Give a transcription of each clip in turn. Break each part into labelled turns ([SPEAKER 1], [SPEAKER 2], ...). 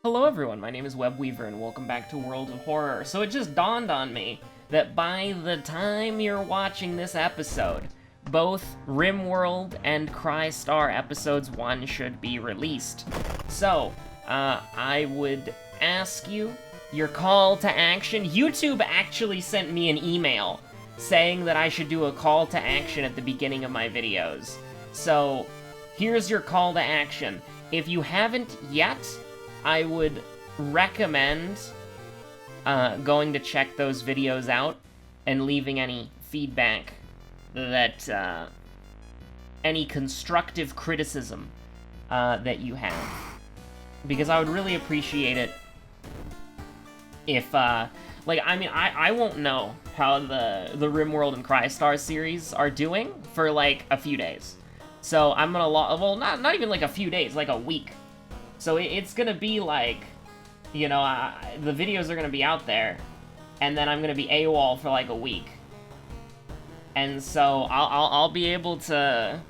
[SPEAKER 1] Hello everyone, my name is Webweaver and welcome back to World of Horror. So it just dawned on me that by the time you're watching this episode, both RimWorld and Crystar episodes 1 should be released. So, I would ask you your call to action. YouTube actually sent me an email saying that I should do a call to action at the beginning of my videos. So, here's your call to action. If you haven't yet, I would recommend going to check those videos out and leaving any feedback that, any constructive criticism that you have. Because I would really appreciate it if, like, I mean, I won't know how the RimWorld and Crystar series are doing for, like, a few days. So I'm gonna, well, not even, like, a few days, like, a week. So it's gonna be like, you know, the videos are gonna be out there, and then I'm gonna be AWOL for like a week, and so I'll be able to,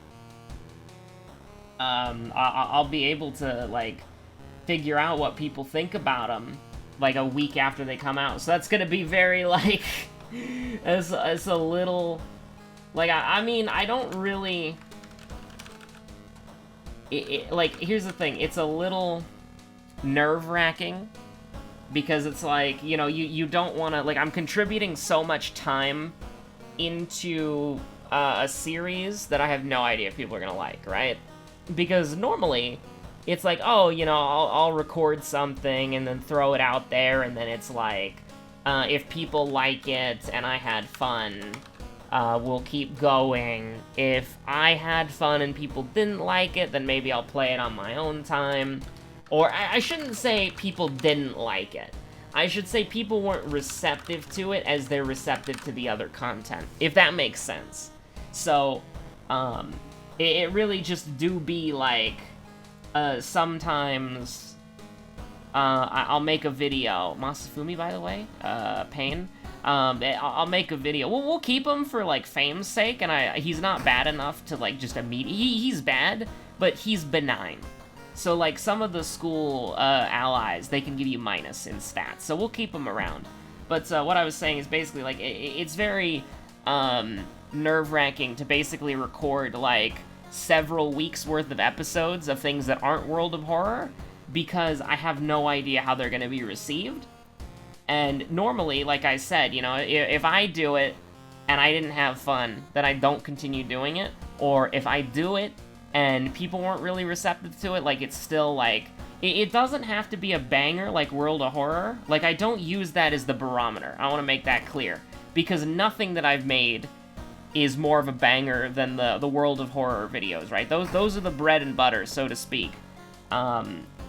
[SPEAKER 1] I'll be able to like figure out what people think about them like a week after they come out. So that's gonna be very like, it's a little, like I mean I don't really. Like, here's the thing, it's a little nerve-wracking, because it's like, you know, you don't want to, like, I'm contributing so much time into a series that I have no idea if people are gonna like, right? Because normally, it's like, oh, you know, I'll record something and then throw it out there, and then it's like, if people like it and I had fun, we'll keep going. If I had fun and people didn't like it, then maybe I'll play it on my own time. Or, I shouldn't say people didn't like it. I should say people weren't receptive to it as they're receptive to the other content, if that makes sense. So, it really just do be like, sometimes, I'll make a video. Masafumi, by the way, Pain. I'll make a video. We'll keep him for, like, fame's sake, and he's not bad enough to, like, just immediately... He's bad, but he's benign. So, like, some of the school, allies, they can give you minus in stats, so we'll keep him around. But, what I was saying is basically, like, it's very, nerve-wracking to basically record, like, several weeks worth of episodes of things that aren't World of Horror, because I have no idea how they're gonna be received. And normally, like I said, you know, if I do it and I didn't have fun, then I don't continue doing it. Or if I do it and people weren't really receptive to it, like, it's still, like... It doesn't have to be a banger like World of Horror. Like, I don't use that as the barometer. I want to make that clear. Because nothing that I've made is more of a banger than the World of Horror videos, right? Those are the bread and butter, so to speak.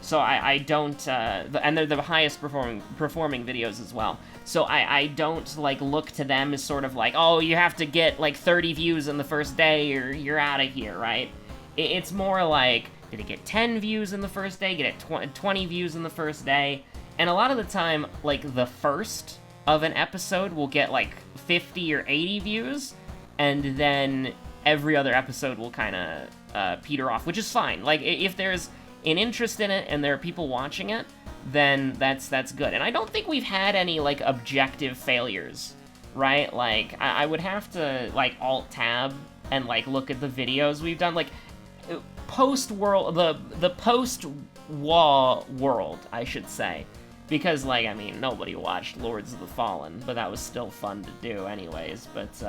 [SPEAKER 1] So I don't, and they're the highest performing videos as well. So I don't, like, look to them as sort of like, oh, you have to get, like, 30 views in the first day or you're out of here, right? It's more like, did it get 10 views in the first day? Get it 20 views in the first day? And a lot of the time, like, the first of an episode will get, like, 50 or 80 views, and then every other episode will kind of peter off, which is fine. Like, if there's an interest in it and there are people watching it, then that's good. And I don't think we've had any, like, objective failures, right? Like, I would have to, like, alt-tab and, like, look at the videos we've done. Like, post-world, the post-Wall world, I should say. Because, like, I mean, nobody watched Lords of the Fallen, but that was still fun to do anyways. But,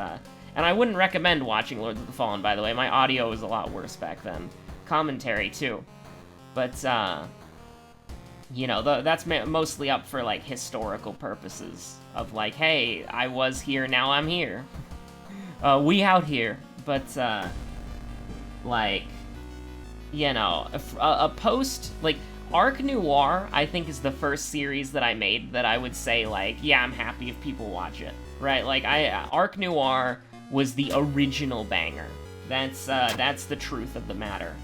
[SPEAKER 1] and I wouldn't recommend watching Lords of the Fallen, by the way. My audio was a lot worse back then. Commentary, too. But, you know, that's mostly up for, like, historical purposes. Of, like, hey, I was here, now I'm here. We out here. But, like, you know, a post, like, Arc Noir, I think, is the first series that I made that I would say, like, yeah, I'm happy if people watch it, right? Like, Arc Noir was the original banger. That's the truth of the matter.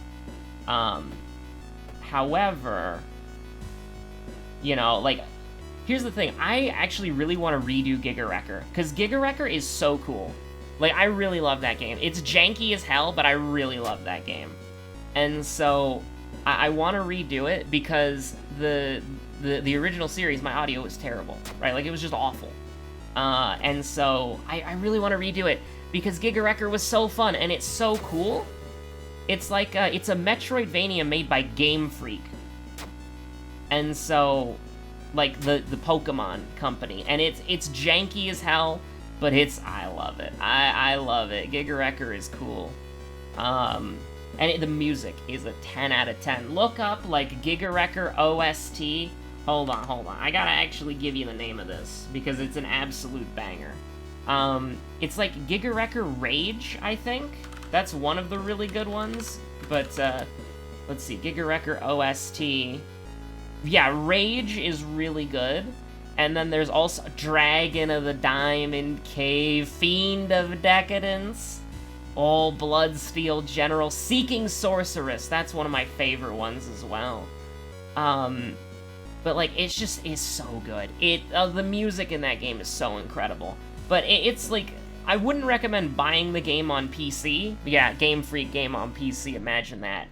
[SPEAKER 1] However, you know, like, here's the thing. I actually really want to redo Giga Wrecker, because Giga Wrecker is so cool. Like, I really love that game. It's janky as hell, but I really love that game. And so, I want to redo it because the original series, my audio was terrible, right? Like, it was just awful. And so I really want to redo it because Giga Wrecker was so fun and it's so cool. It's like it's a Metroidvania made by Game Freak, and so like the Pokemon company, and it's janky as hell, but I love it. I love it. Giga Wrecker is cool. And the music is a 10 out of 10. Look up, like, Giga Wrecker OST. Hold on. I gotta actually give you the name of this, because it's an absolute banger. It's like Giga Wrecker Rage, I think. That's one of the really good ones. But, let's see, Giga Wrecker OST. Yeah, Rage is really good. And then there's also Dragon of the Diamond Cave, Fiend of Decadence. Oh, Bloodsteel General, Seeking Sorceress. That's one of my favorite ones as well. But like, it's so good. The music in that game is so incredible. But it's like, I wouldn't recommend buying the game on PC. Yeah, Game Freak game on PC, imagine that.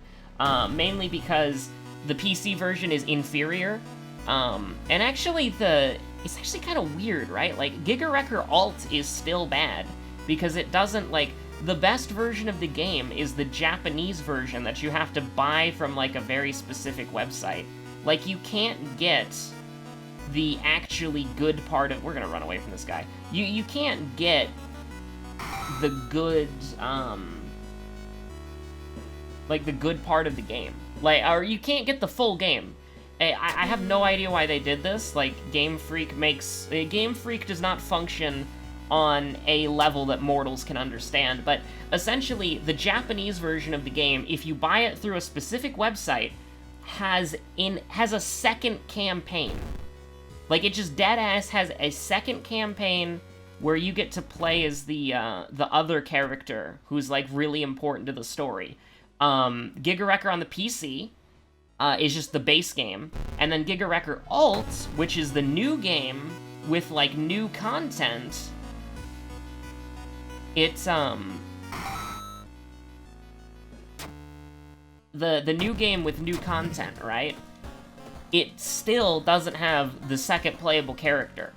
[SPEAKER 1] Mainly because the PC version is inferior. And actually it's actually kind of weird, right? Like, Giga Wrecker Alt is still bad because it doesn't, like, the best version of the game is the Japanese version that you have to buy from, like, a very specific website. Like, you can't get the actually good part of... We're gonna run away from this guy. You can't get the good, like, the good part of the game. Like, or you can't get the full game. I have no idea why they did this. Like, Game Freak does not function on a level that mortals can understand, but essentially the Japanese version of the game, if you buy it through a specific website, has a second campaign. Like, it just deadass has a second campaign where you get to play as the other character who's, like, really important to the story. Giga Wrecker on the PC is just the base game, and then Giga Wrecker Alt, which is the new game with, like, new content. It's, the new game with new content, right? It still doesn't have the second playable character.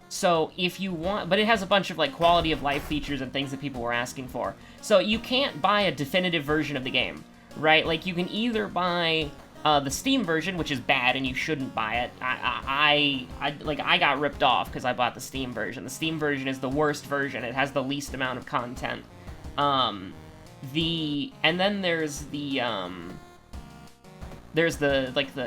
[SPEAKER 1] So if you want, but it has a bunch of, like, quality of life features and things that people were asking for. So you can't buy a definitive version of the game, right? Like, you can either buy the Steam version, which is bad and you shouldn't buy it. I got ripped off because I bought the Steam version. The Steam version is the worst version. It has the least amount of content. And then there's the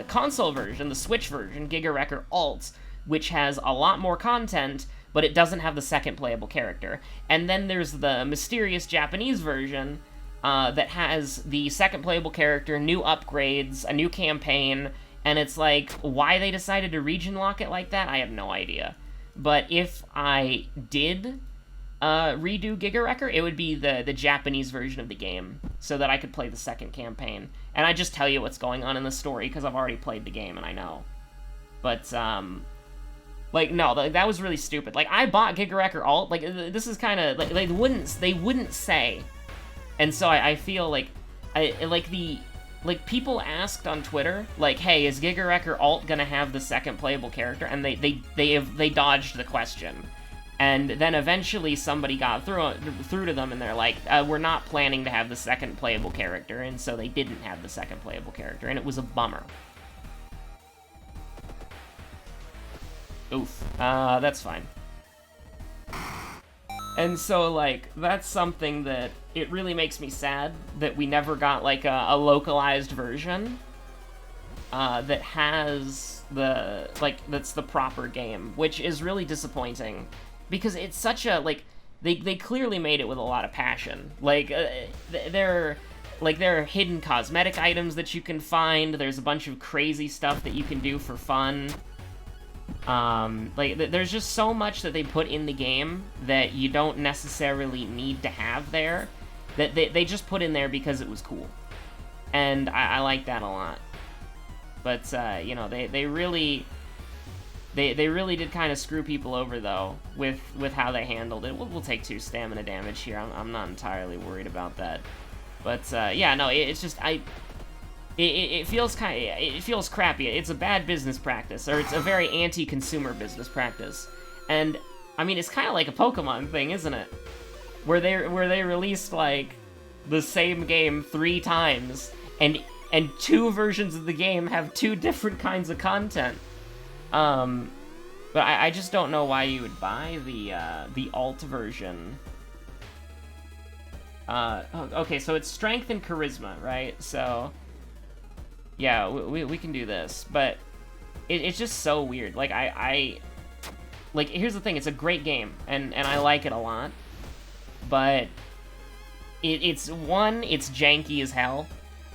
[SPEAKER 1] console version, the Switch version, Giga Wrecker Alt, which has a lot more content, but it doesn't have the second playable character. And then there's the mysterious Japanese version, that has the second playable character, new upgrades, a new campaign, and it's like, why they decided to region lock it like that, I have no idea. But if I did redo Giga Wrecker, it would be the Japanese version of the game, so that I could play the second campaign. And I just tell you what's going on in the story, because I've already played the game and I know. But, like, no, that was really stupid. Like, I bought Giga Wrecker Alt, like, this is kind of, like, they wouldn't say. And so I feel like, people asked on Twitter, like, hey, is Giga Wrecker Alt gonna have the second playable character? And they dodged the question. And then eventually somebody got through to them, and they're like, we're not planning to have the second playable character, and so they didn't have the second playable character, and it was a bummer. Oof. That's fine. And so, like, that's something that it really makes me sad that we never got, like, a localized version that has that's the proper game, which is really disappointing, because it's such a, like, they clearly made it with a lot of passion. Like, there are hidden cosmetic items that you can find, there's a bunch of crazy stuff that you can do for fun. There's just so much that they put in the game that you don't necessarily need to have there, that they just put in there because it was cool. And I like that a lot. But, you know, they really did kind of screw people over, though, with how they handled it. We'll take 2 stamina damage here. I'm not entirely worried about that. But, yeah, no, it's just, it feels it feels crappy. It's a bad business practice, or it's a very anti-consumer business practice. And I mean, it's kind of like a Pokemon thing, isn't it? Where they released like the same game 3 times, and 2 versions of the game have 2 different kinds of content. But I just don't know why you would buy the alt version. Okay, so it's strength and charisma, right? So yeah, we can do this, but it's just so weird. Like like, here's the thing, it's a great game, and I like it a lot, but it's janky as hell.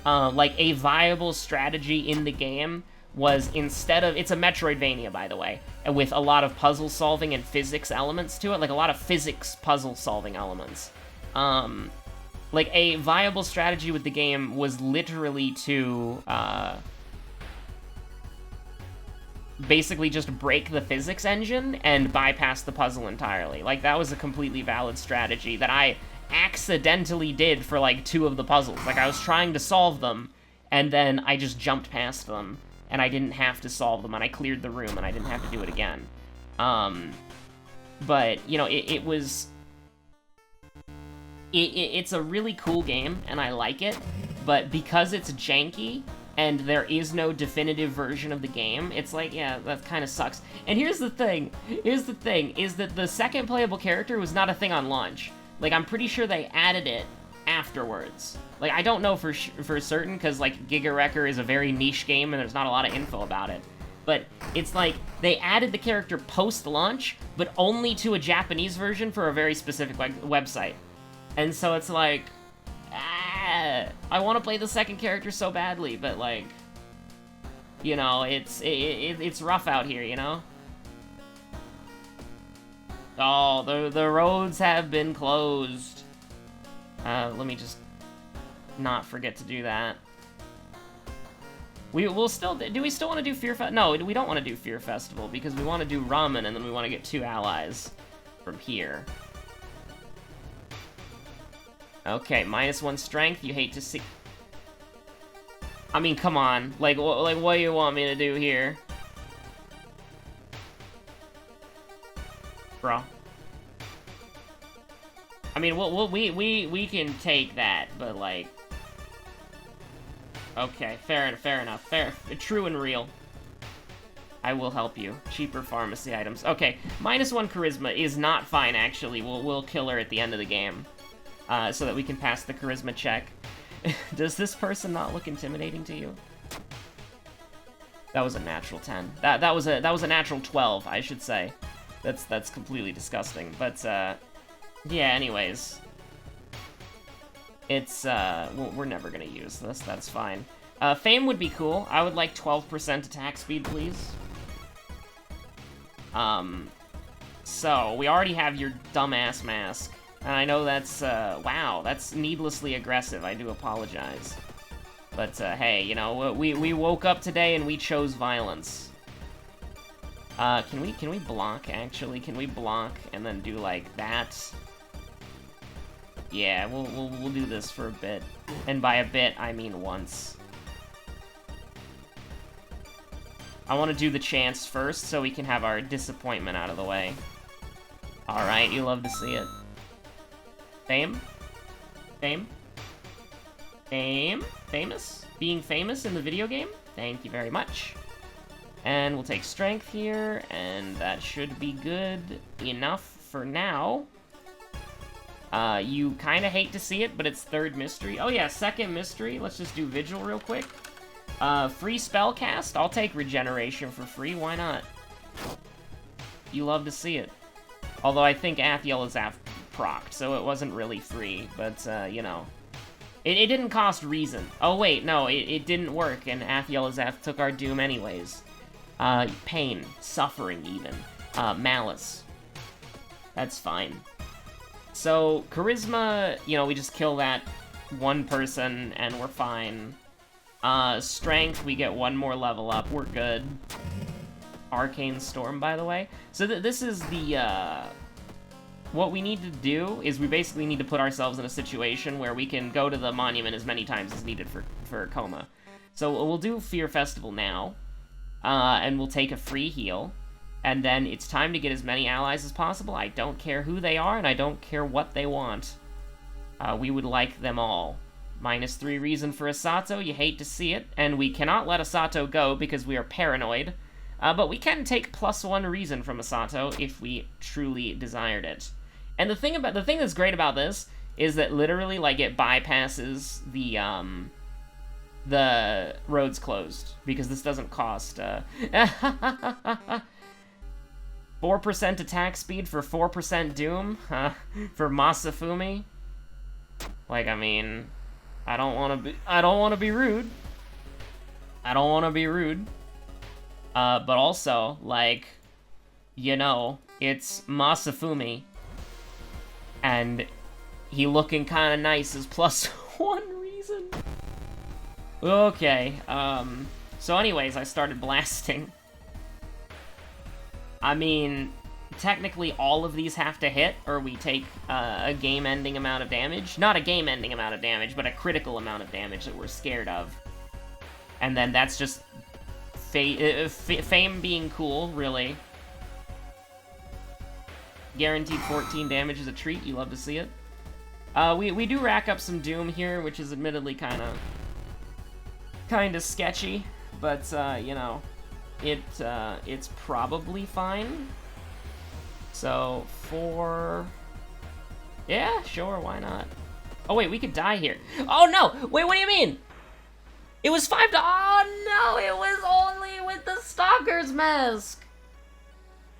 [SPEAKER 1] Like, a viable strategy in the game was, instead of... It's a Metroidvania, by the way, and with a lot of puzzle-solving and physics elements to it, like, a lot of physics puzzle-solving elements. Like, a viable strategy with the game was literally to, basically just break the physics engine and bypass the puzzle entirely. Like, that was a completely valid strategy that I accidentally did for, like, 2 of the puzzles. Like, I was trying to solve them, and then I just jumped past them, and I didn't have to solve them, and I cleared the room, and I didn't have to do it again. But, you know, it's a really cool game, and I like it, but because it's janky, and there is no definitive version of the game, it's like, yeah, that kind of sucks. And here's the thing, is that the second playable character was not a thing on launch. Like, I'm pretty sure they added it afterwards. Like, I don't know for certain, because, like, Giga Wrecker is a very niche game, and there's not a lot of info about it. But it's like, they added the character post-launch, but only to a Japanese version for a very specific website. And so it's like, I want to play the second character so badly, but, like, you know, it's rough out here, you know? Oh, the roads have been closed. Let me just not forget to do that. We'll still... Do we still want to do Fear Festival? No, we don't want to do Fear Festival, because we want to do Ramen, and then we want to get 2 allies from here. Okay, -1 strength, you hate to see... I mean, come on. Like, what do you want me to do here? Bro. I mean, we can take that, but, like... Okay, fair enough. True and real. I will help you. Cheaper pharmacy items. Okay, -1 charisma is not fine, actually. We'll kill her at the end of the game. So that we can pass the charisma check. Does this person not look intimidating to you? That was a natural 10. That was a natural 12, I should say. That's completely disgusting. But yeah. Anyways, it's we're never gonna use this. That's fine. Fame would be cool. I would like 12% attack speed, please. So we already have your dumbass mask. And I know that's, wow, that's needlessly aggressive. I do apologize. But, hey, you know, we woke up today and we chose violence. Can we block, actually? Can we block and then do, like, that? Yeah, we'll do this for a bit. And by a bit, I mean once. I want to do the chance first so we can have our disappointment out of the way. Alright, you love to see it. Fame? Fame? Fame? Famous? Being famous in the video game? Thank you very much. And we'll take strength here, and that should be good enough for now. You kind of hate to see it, but it's 3rd mystery. Oh yeah, 2nd mystery. Let's just do Vigil real quick. Free spell cast? I'll take regeneration for free, why not? You love to see it. Although I think Athiel is procced, so it wasn't really free, but, you know. It didn't cost reason. Oh, wait, no, it didn't work, and Athiel took our doom anyways. Pain, suffering, even. Malice. That's fine. So, charisma, you know, we just kill that one person, and we're fine. Strength, we get 1 more level up, we're good. Arcane Storm, by the way. So this is the, what we need to do is we basically need to put ourselves in a situation where we can go to the monument as many times as needed for Coma. So we'll do Fear Festival now, and we'll take a free heal, and then it's time to get as many allies as possible. I don't care who they are, and I don't care what they want. We would like them all. -3 reason for Asato, you hate to see it, and we cannot let Asato go because we are paranoid, but we can take +1 reason from Asato if we truly desired it. And the thing that's great about this is that literally, like, it bypasses the roads closed, because this doesn't cost, 4% attack speed for 4% Doom, for Masafumi. Like, I mean, I don't want to be rude. I don't want to be rude. But also, like, you know, it's Masafumi, and he looking kind of nice is +1 reason. Okay, so anyways, I started blasting. I mean, technically all of these have to hit, or we take a game-ending amount of damage. Not a game-ending amount of damage, but a critical amount of damage that we're scared of. And then that's just fame being cool, really. Guaranteed 14 damage is a treat, you love to see it. We do rack up some Doom here, which is admittedly kind of sketchy, but, you know, it's probably fine. So, 4... Yeah, sure, why not? Oh, wait, we could die here. Oh, no! Wait, what do you mean? It was 5 to... Oh, no, it was only with the Stalker's mask!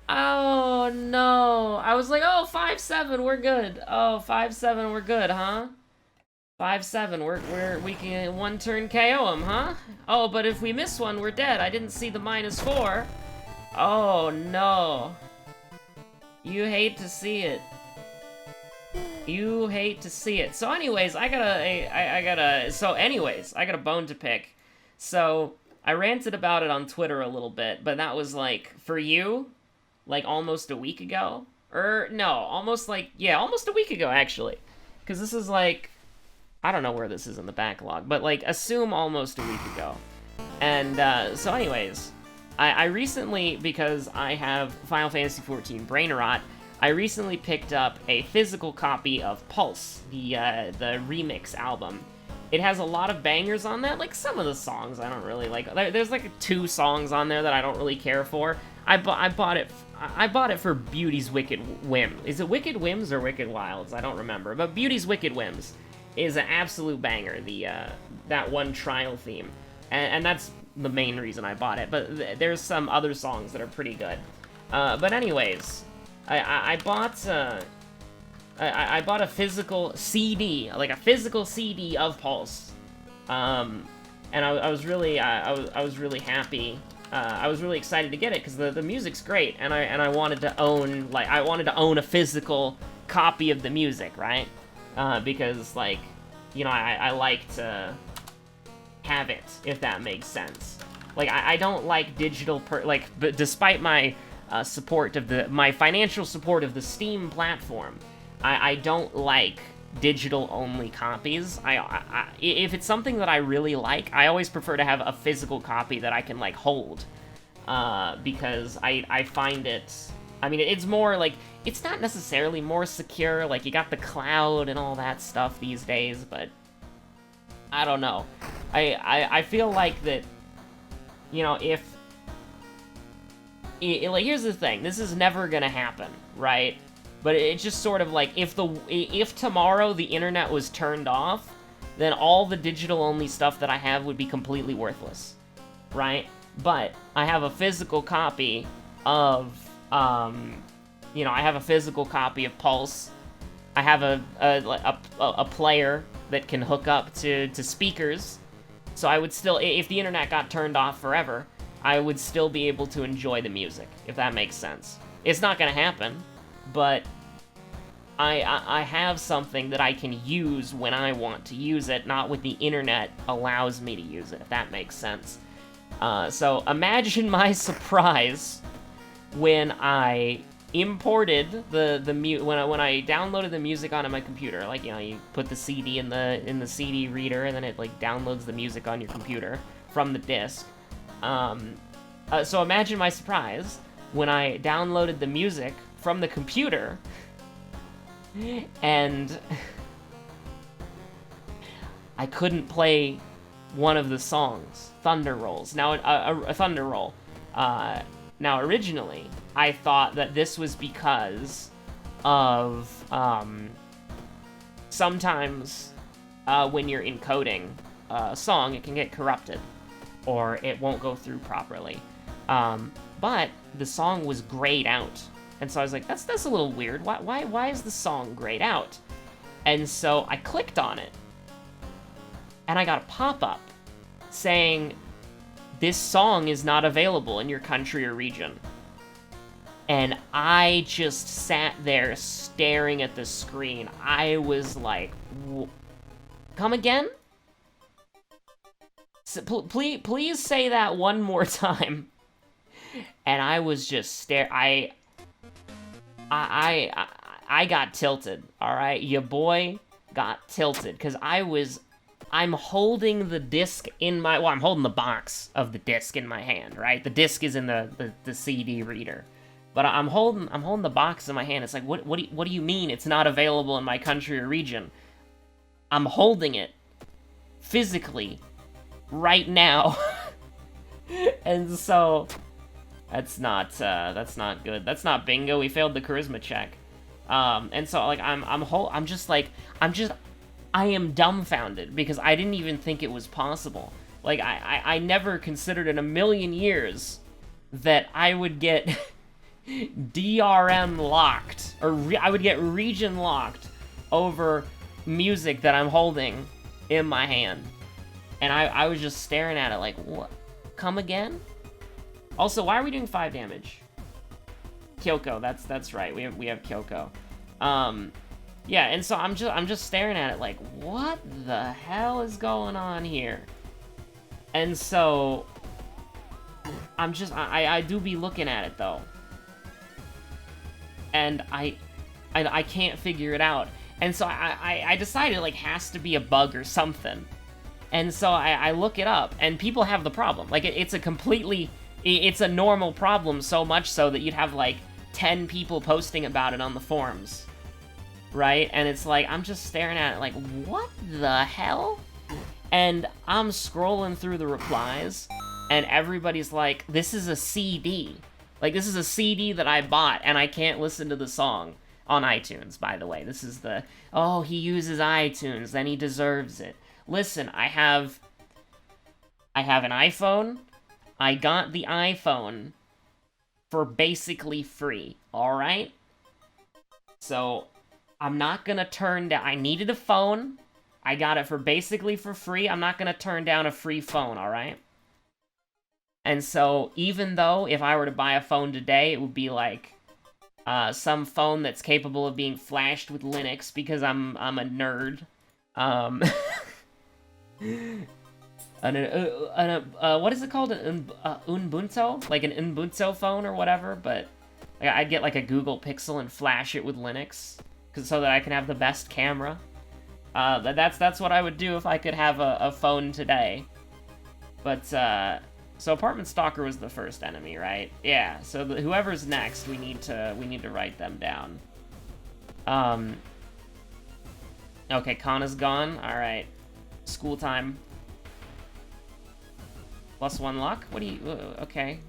[SPEAKER 1] Oh, no. I was like, oh, 5-7, we're good. Oh, 5-7, we're good, huh? 5-7, we can one turn KO him, huh? Oh, but if we miss one, we're dead. I didn't see the -4. Oh, no. You hate to see it. You hate to see it. So anyways, I got a bone to pick. So, I ranted about it on Twitter a little bit, but that was like, for you, like almost a week ago? No, almost a week ago, actually. Because this is like, I don't know where this is in the backlog, but like, assume almost a week ago. And, so anyways, I recently, because I have Final Fantasy XIV Brain Rot, I recently picked up a physical copy of Pulse, the remix album. It has a lot of bangers on that, like some of the songs I don't really like. There's like 2 songs on there that I don't really care for. I bought it for Beauty's Wicked Whim. Is it Wicked Whims or Wicked Wilds? I don't remember. But Beauty's Wicked Whims is an absolute banger, that one trial theme. And that's the main reason I bought it. But there's some other songs that are pretty good. But anyways, I bought a physical CD, like a physical CD of Pulse, and I was really happy. I was really excited to get it because the music's great, and I wanted to own a physical copy of the music, right? Because like, you know, I like to have it, if that makes sense. Like I don't like digital but despite my my financial support of the Steam platform, I don't like digital-only copies. If it's something that I really like, I always prefer to have a physical copy that I can, like, hold. Because I find it... I mean, it's more, like... It's not necessarily more secure, like, you got the cloud and all that stuff these days, but... I don't know. I feel like that, you know, if... like, here's the thing. This is never gonna happen, right? But it's just sort of like, if tomorrow the internet was turned off, then all the digital-only stuff that I have would be completely worthless, right? But I have a physical copy of, you know, I have a physical copy of Pulse. I have a player that can hook up to speakers, so I would still, if the internet got turned off forever, I would still be able to enjoy the music, if that makes sense. It's not gonna happen, but I have something that I can use when I want to use it, not when the internet allows me to use it, if that makes sense. So imagine my surprise when I imported when I downloaded the music onto my computer, like, you know, you put the CD in the CD reader, and then it like downloads the music on your computer from the disc. So imagine my surprise when I downloaded the music from the computer, and I couldn't play one of the songs, Thunder Rolls. Now, a Thunder Roll. Now, originally, I thought that this was because of, sometimes, when you're encoding a song, it can get corrupted, or it won't go through properly. But the song was grayed out, and so I was like, that's a little weird. Why is the song grayed out? And so I clicked on it, and I got a pop-up saying, this song is not available in your country or region. And I just sat there staring at the screen. I was like, come again? So, please say that one more time. And I was just I got tilted, all right? Your boy got tilted, because I'm holding the disc in my... Well, I'm holding the box of the disc in my hand, right? The disc is in the CD reader. But I'm holding the box in my hand. It's like, what do you mean it's not available in my country or region? I'm holding it physically right now. And so that's not good. That's not bingo. We failed the charisma check. And so like I am dumbfounded, because I didn't even think it was possible. Like, I never considered in a million years that I would get DRM locked, or I would get region locked over music that I'm holding in my hand. And I was just staring at it like, what? Come again? Also, why are we doing 5 damage? Kyoko, that's right. We have Kyoko. Yeah, and so I'm just staring at it like, what the hell is going on here? And so I do be looking at it though, and I can't figure it out. And so I decided, like, has to be a bug or something. And so I look it up, and people have the problem. Like, it's a normal problem, so much so that you'd have like 10 people posting about it on the forums. Right? And it's like, I'm just staring at it like, what the hell? And I'm scrolling through the replies, and everybody's like, this is a CD. Like, this is a CD that I bought, and I can't listen to the song on iTunes, by the way. This is oh, he uses iTunes, then he deserves it. Listen, I have an iPhone. I got the iPhone for basically free, alright? So I'm not gonna turn down... I needed a phone. I got it for basically for free. I'm not gonna turn down a free phone, alright? And so, even though if I were to buy a phone today, it would be like some phone that's capable of being flashed with Linux, because I'm a nerd. What is it called? An Ubuntu? Like an Ubuntu phone or whatever, but I'd get like a Google Pixel and flash it with Linux, so that I can have the best camera. That's what I would do if I could have a phone today. But, so Apartment Stalker was the first enemy, right? Yeah, so whoever's next, we need to write them down. Okay, Kana's gone. Alright. School time. +1 luck? What do you... okay.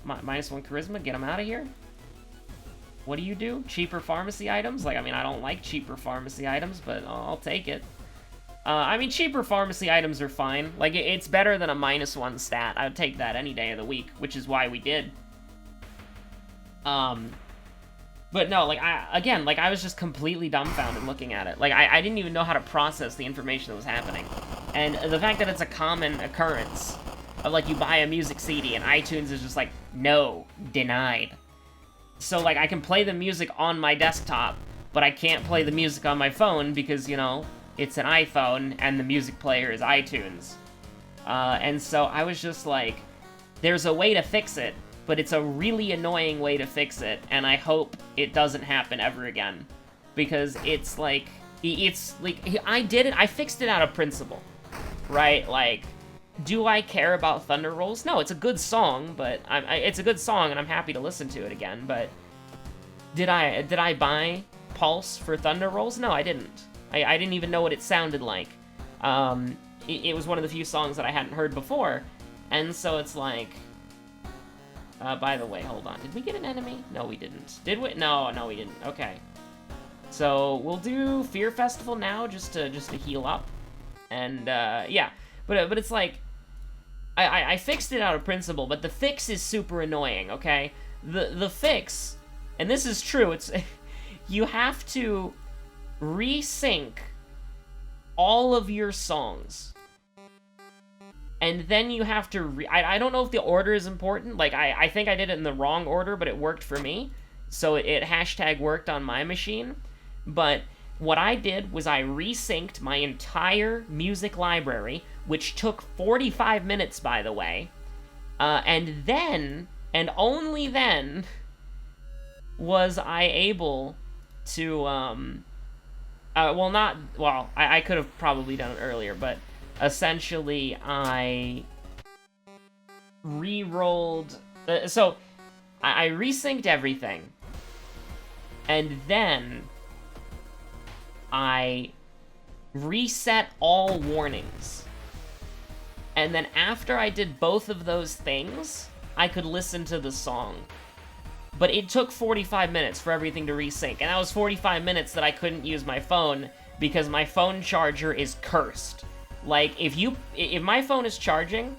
[SPEAKER 1] -1 charisma? Get him out of here? What do? Cheaper pharmacy items? Like, I mean, I don't like cheaper pharmacy items, but I'll take it. I mean, cheaper pharmacy items are fine. Like, it's better than a -1 stat. I would take that any day of the week, which is why we did. But no, like, I was just completely dumbfounded looking at it. Like, I didn't even know how to process the information that was happening. And the fact that it's a common occurrence of, like, you buy a music CD and iTunes is just like, no, denied. So, like, I can play the music on my desktop, but I can't play the music on my phone because, you know, it's an iPhone and the music player is iTunes. And so I was just like, there's a way to fix it, but it's a really annoying way to fix it, and I hope it doesn't happen ever again. Because it's like, I did it, I fixed it out of principle, right? Like, do I care about Thunder Rolls? No, it's a good song, but it's a good song, and I'm happy to listen to it again, but did I buy Pulse for Thunder Rolls? No, I didn't. I didn't even know what it sounded like. It was one of the few songs that I hadn't heard before, and so it's like... by the way, hold on. Did we get an enemy? No, we didn't. Did we? No, we didn't. Okay. So, we'll do Fear Festival now, just to heal up. And, yeah. But it's like... I fixed it out of principle, but the fix is super annoying, okay? The fix, and this is true, it's... you have to resync all of your songs. And then you have to I don't know if the order is important. Like, I think I did it in the wrong order, but it worked for me. So it hashtag worked on my machine. But what I did was I resynced my entire music library, which took 45 minutes, by the way. And then, and only then, was I able to, I could have probably done it earlier, but essentially I re-rolled, so I resynced everything, and then I reset all warnings. And then after I did both of those things, I could listen to the song. But it took 45 minutes for everything to resync, and that was 45 minutes that I couldn't use my phone because my phone charger is cursed. Like, if my phone is charging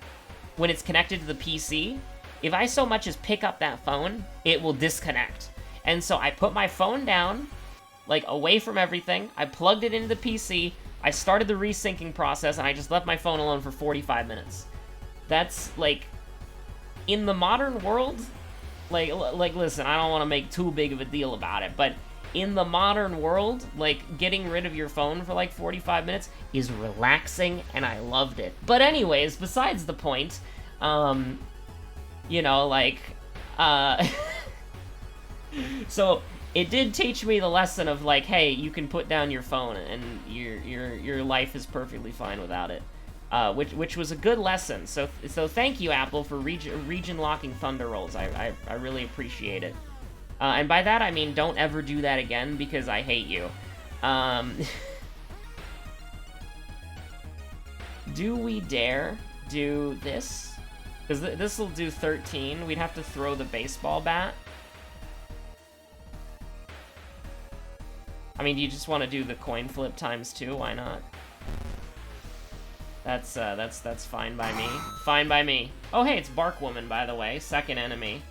[SPEAKER 1] when it's connected to the PC, if I so much as pick up that phone, it will disconnect. And so I put my phone down, like, away from everything, I plugged it into the PC, I started the resyncing process, and I just left my phone alone for 45 minutes. That's, like, in the modern world, like, listen, I don't want to make too big of a deal about it, but in the modern world, like, getting rid of your phone for, like, 45 minutes is relaxing, and I loved it. But anyways, besides the point, you know, like, so it did teach me the lesson of, like, hey, you can put down your phone, and your life is perfectly fine without it. Which was a good lesson. So thank you, Apple, for region locking Thunder Rolls. I really appreciate it. And by that I mean don't ever do that again because I hate you. Do we dare do this? Because this will do 13. We'd have to throw the baseball bat. I mean, do you just want to do the coin flip ×2? Why not? That's fine by me. Fine by me. Oh, hey, it's Bark Woman, by the way. Second enemy.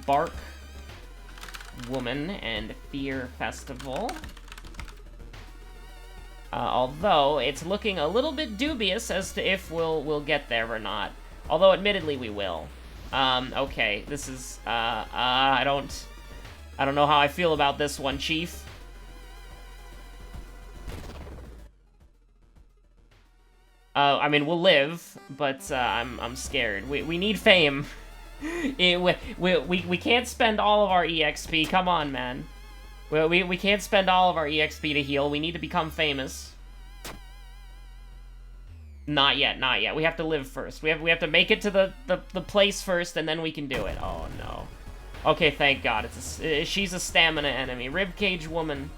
[SPEAKER 1] Bark Woman and Fear Festival. Although, it's looking a little bit dubious as to if we'll get there or not. Although, admittedly, we will. Okay, this is, I don't know how I feel about this one, Chief. I mean, we'll live, but I'm scared. We need fame. We can't spend all of our EXP. Come on, man. We can't spend all of our EXP to heal. We need to become famous. Not yet, not yet. We have to live first. We have to make it to the place first, and then we can do it. Oh no. Okay, thank God. She's a stamina enemy. Ribcage Woman.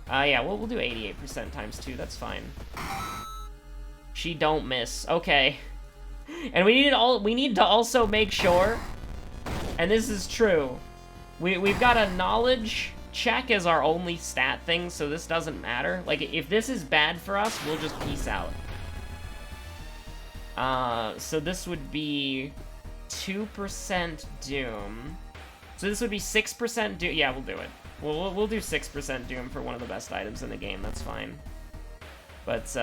[SPEAKER 1] Yeah, we'll do 88% ×2, that's fine. She don't miss. Okay. And we need to also make sure, and this is true, we've got a knowledge check as our only stat thing, so this doesn't matter. Like, if this is bad for us, we'll just peace out. So this would be 2% Doom. So this would be 6% Doom. Yeah, we'll do it. We'll do 6% Doom for one of the best items in the game, that's fine. But,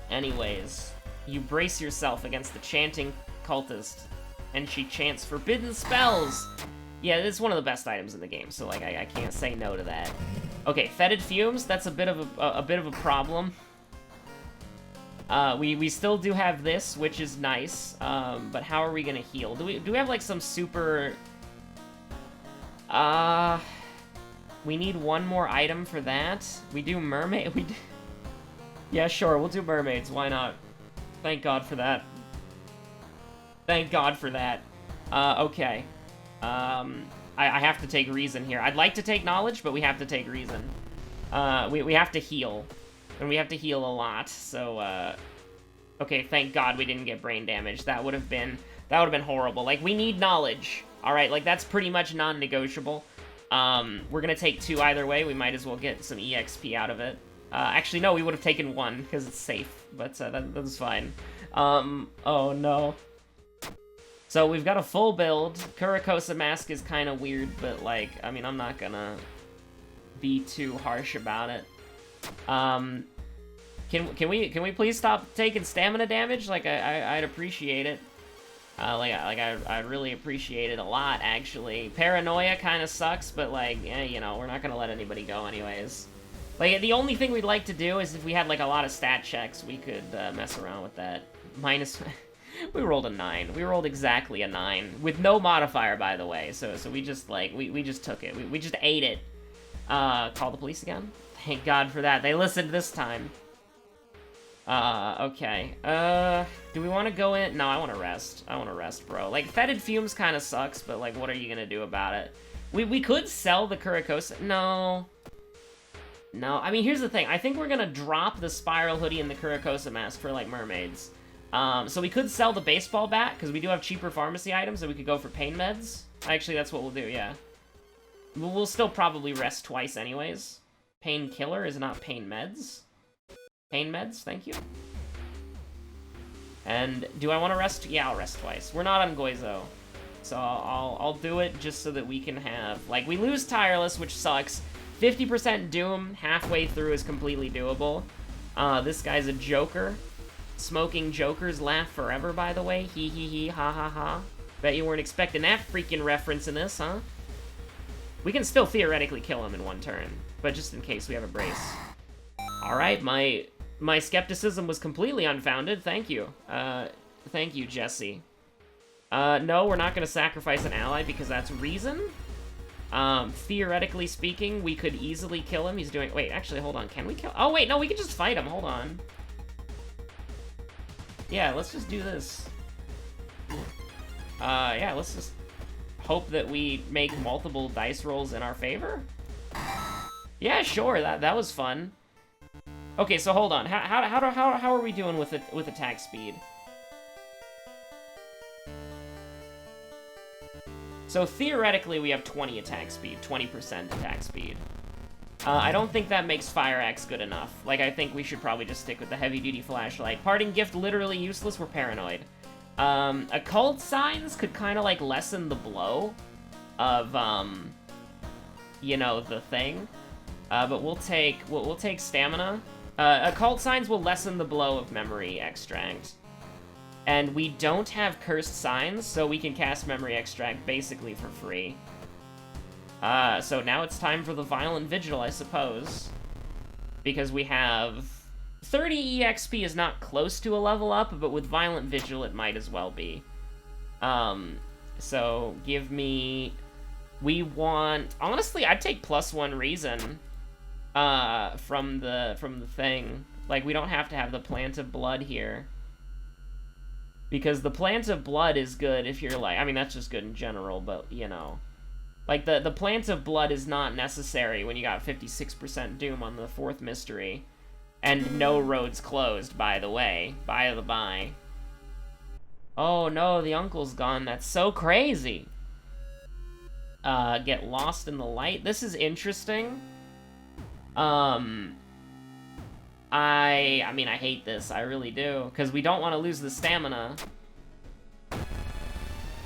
[SPEAKER 1] anyways, you brace yourself against the chanting cultist, and she chants forbidden spells! Yeah, it's one of the best items in the game, so like I can't say no to that. Okay, fetid fumes. That's a bit of a problem. We still do have this, which is nice. But how are we gonna heal? Do we have like some super? We need one more item for that. We do mermaid. Yeah, sure. We'll do mermaids. Why not? Thank God for that. Thank God for that. Okay. I have to take reason here. I'd like to take knowledge, but we have to take reason. We have to heal. And we have to heal a lot, so, okay, thank God we didn't get brain damage. That would have been horrible. Like, we need knowledge. Alright, like, that's pretty much non-negotiable. We're gonna take 2 either way. We might as well get some EXP out of it. Actually, no, we would have taken 1, because it's safe. But, that's fine. Oh, no. So we've got a full build. Kurikosa Mask is kind of weird, but like, I mean, I'm not gonna be too harsh about it. Can we please stop taking stamina damage? Like, I'd appreciate it. I'd really appreciate it a lot, actually. Paranoia kind of sucks, but like, you know, we're not gonna let anybody go anyways. Like, the only thing we'd like to do is if we had like a lot of stat checks, we could mess around with that. Minus. We rolled a 9. We rolled exactly a 9. With no modifier, by the way. So we just, like, we just took it. We just ate it. Call the police again? Thank God for that. They listened this time. Okay. Do we want to go in? No, I want to rest. I want to rest, bro. Like, fetid fumes kind of sucks, but, like, what are you gonna do about it? We could sell the Kurikosa. No. No. I mean, here's the thing. I think we're gonna drop the Spiral Hoodie and the Kurikosa Mask for, like, mermaids. So we could sell the baseball bat, because we do have cheaper pharmacy items, and we could go for pain meds. Actually, that's what we'll do, yeah. We'll still probably rest twice anyways. Painkiller is not pain meds. Pain meds, thank you. And do I want to rest? Yeah, I'll rest twice. We're not on Goizo. So I'll do it just so that we can have... Like, we lose Tireless, which sucks. 50% Doom halfway through is completely doable. This guy's a Joker. Smoking Jokers laugh forever, by the way. Hee hee hee, ha ha ha. Bet you weren't expecting that freaking reference in this, huh? We can still theoretically kill him in 1 turn, but just in case we have a brace. Alright, my skepticism was completely unfounded. Thank you. Thank you, Jesse. No, we're not gonna sacrifice an ally because that's reason. Theoretically speaking, we could easily kill him. He's doing... Wait, actually, hold on. Can we kill... Oh, wait, no, we can just fight him. Hold on. Yeah, let's just do this. Yeah, let's just hope that we make multiple dice rolls in our favor. Yeah, sure, that was fun. Okay, so hold on. How are we doing with attack speed? So theoretically, we have 20 attack speed, 20% attack speed. I don't think that makes Fire Axe good enough. Like, I think we should probably just stick with the heavy-duty flashlight. Parting Gift, literally useless. We're paranoid. Occult Signs could kind of, like, lessen the blow of, you know, the thing. But we'll take Stamina. Occult Signs will lessen the blow of Memory Extract. And we don't have Cursed Signs, so we can cast Memory Extract basically for free. So now it's time for the Violent Vigil, I suppose. Because we have... 30 EXP is not close to a level up, but with Violent Vigil it might as well be. So give me... We want... Honestly, I'd take +1 reason from the thing. Like, we don't have to have the Plant of Blood here. Because the Plant of Blood is good if you're like... I mean, that's just good in general, but, you know... Like, the Plant of Blood is not necessary when you got 56% Doom on the 4th Mystery. And no roads closed, by the way. By the by. Oh no, the uncle's gone. That's so crazy. Get lost in the light. This is interesting. I mean, I hate this. I really do. Because we don't want to lose the stamina.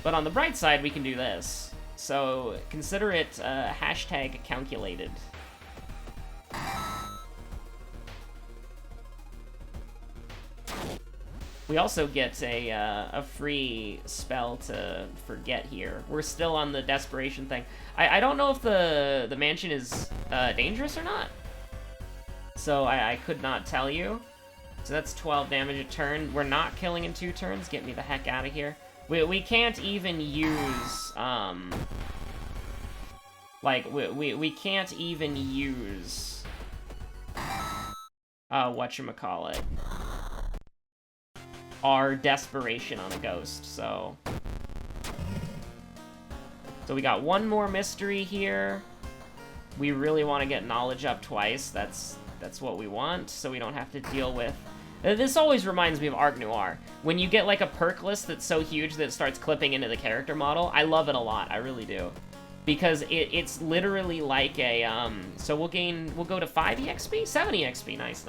[SPEAKER 1] But on the bright side, we can do this. So, consider it hashtag calculated. We also get a free spell to forget here. We're still on the desperation thing. I don't know if the mansion is dangerous or not. So I could not tell you. So that's 12 damage a turn. We're not killing in 2 turns. Get me the heck out of here. We can't even use we can't even use whatchamacallit, our desperation on a ghost, so we got one more mystery here. We really want to get knowledge up twice. That's what we want, so we don't have to deal with... This always reminds me of Arc Noir. When you get, like, a perk list that's so huge that it starts clipping into the character model, I love it a lot, I really do. Because it's literally like a, so we'll go to 5 EXP? 7 EXP, nice.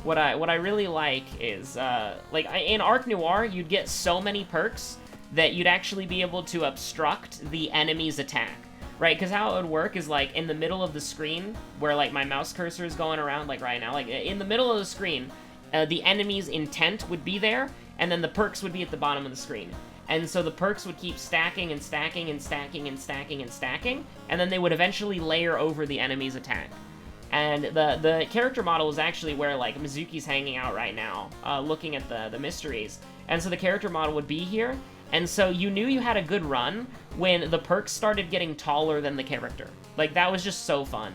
[SPEAKER 1] What I really like is, like, in Arc Noir, you'd get so many perks that you'd actually be able to obstruct the enemy's attack. Right, because how it would work is, like, in the middle of the screen, where, like, my mouse cursor is going around, like, right now, like, in the middle of the screen, the enemy's intent would be there, and then the perks would be at the bottom of the screen. And so the perks would keep stacking and stacking and stacking and stacking and stacking, and then they would eventually layer over the enemy's attack. And the character model is actually where, like, Mizuki's hanging out right now, looking at the mysteries. And so the character model would be here, and so you knew you had a good run when the perks started getting taller than the character. Like, that was just so fun.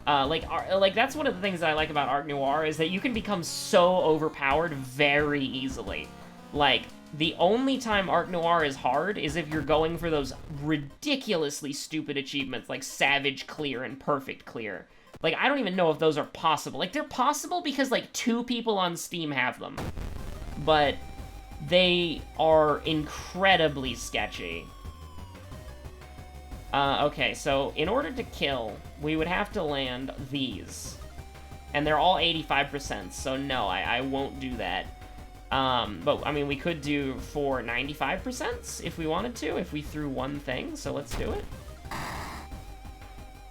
[SPEAKER 1] Like that's one of the things that I like about Arc Noir, is that you can become so overpowered very easily. Like, the only time Arc Noir is hard is if you're going for those ridiculously stupid achievements like Savage Clear and Perfect Clear. Like, I don't even know if those are possible. Like, they're possible because, like, 2 people on Steam have them. But they are incredibly sketchy. Okay, so in order to kill, we would have to land these. And they're all 85%, so no, I won't do that. But, I mean, we could do 4 95% if we wanted to, if we threw one thing, so let's do it.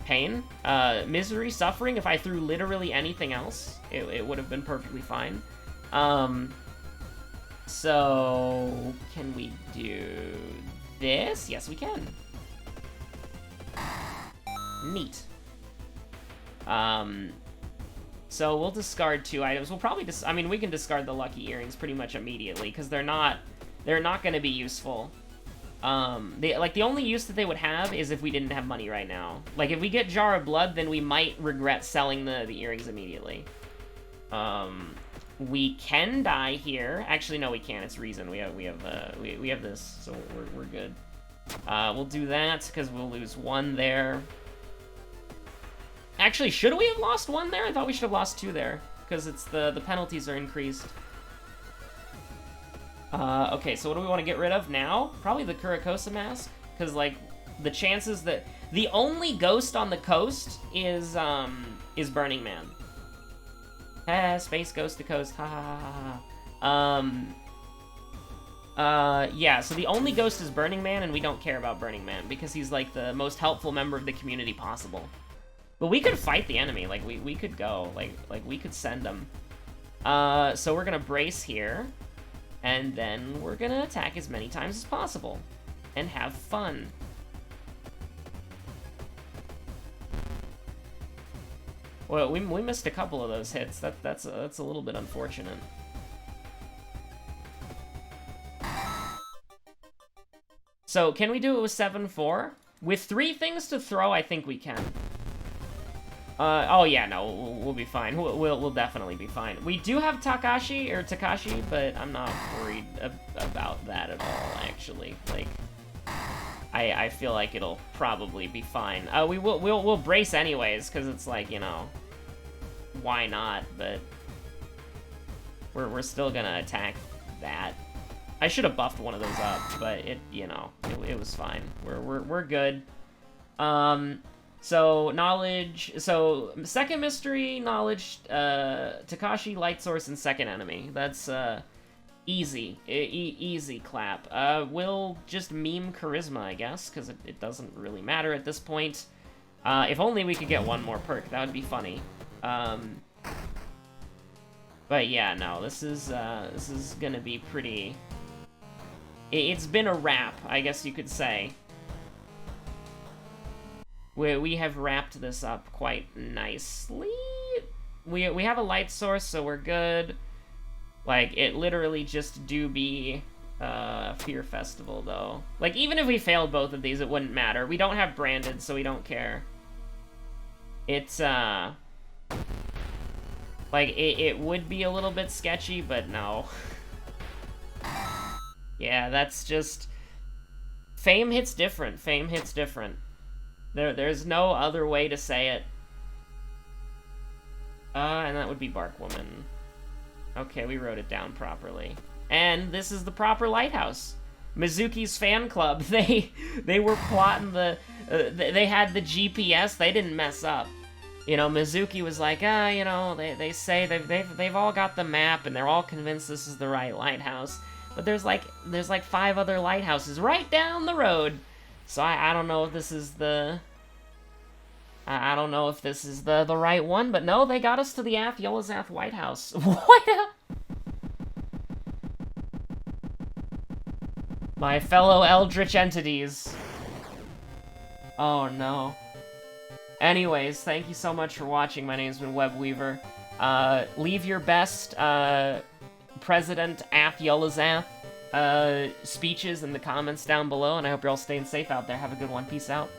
[SPEAKER 1] Pain. Misery, suffering, if I threw literally anything else, it would have been perfectly fine. So, can we do this? Yes, we can. Neat. So we'll discard 2 items. We'll probably I mean, we can discard the lucky earrings pretty much immediately, because they're not going to be useful. The only use that they would have is if we didn't have money right now. Like, if we get Jar of Blood, then we might regret selling the earrings immediately. We can die here. Actually, no, we can't. It's Reason. We have this, so we're good. We'll do that because we'll lose 1 there. Actually, should we have lost 1 there? I thought we should have lost 2 there because it's the penalties are increased. Okay, so what do we want to get rid of now? Probably the Kurakosa mask, because, like, the chances that the only ghost on the coast is Burning Man. Space Ghost to Coast, ha ha ha ha. Yeah, so the only ghost is Burning Man, and we don't care about Burning Man, because he's, like, the most helpful member of the community possible. But we could fight the enemy, like, we could go, like, we could send them. So we're gonna brace here, and then we're gonna attack as many times as possible, and have fun. Well, we missed a couple of those hits. That's a little bit unfortunate. So, can we do it with 7-4? With 3 things to throw, I think we can. Oh yeah, no, we'll be fine. We'll definitely be fine. We do have Takashi, but I'm not worried about that at all, actually. Like, I feel like it'll probably be fine. We'll brace anyways, because it's like, you know, why not? But we're still gonna attack that. I should have buffed one of those up, but it was fine. We're good. So knowledge. So second mystery, knowledge, Takashi, light source, and second enemy. That's easy, easy clap. We'll just meme charisma, I guess, because it doesn't really matter at this point. If only we could get 1 more perk, that would be funny. But yeah, no, this is gonna be pretty... It's been a wrap, I guess you could say. We have wrapped this up quite nicely. We have a light source, so we're good. Like, it literally just do be Fear Festival, though. Like, even if we failed both of these, it wouldn't matter. We don't have branded, so we don't care. It's, like, it would be a little bit sketchy, but no. Yeah, that's just... Fame hits different. Fame hits different. There's no other way to say it. And that would be Barkwoman. Okay, we wrote it down properly. And this is the proper lighthouse. Mizuki's fan club. They were plotting the... they had the GPS. They didn't mess up. You know, Mizuki was like, you know, they say they've all got the map and they're all convinced this is the right lighthouse. But there's like 5 other lighthouses right down the road. So I don't know if this is the... I don't know if this is the right one, but no, they got us to the Yolazath White House. What? My fellow eldritch entities. Oh no. Anyways, thank you so much for watching. My name's been Webweaver. Leave your best President Yolazath speeches in the comments down below, and I hope you're all staying safe out there. Have a good one. Peace out.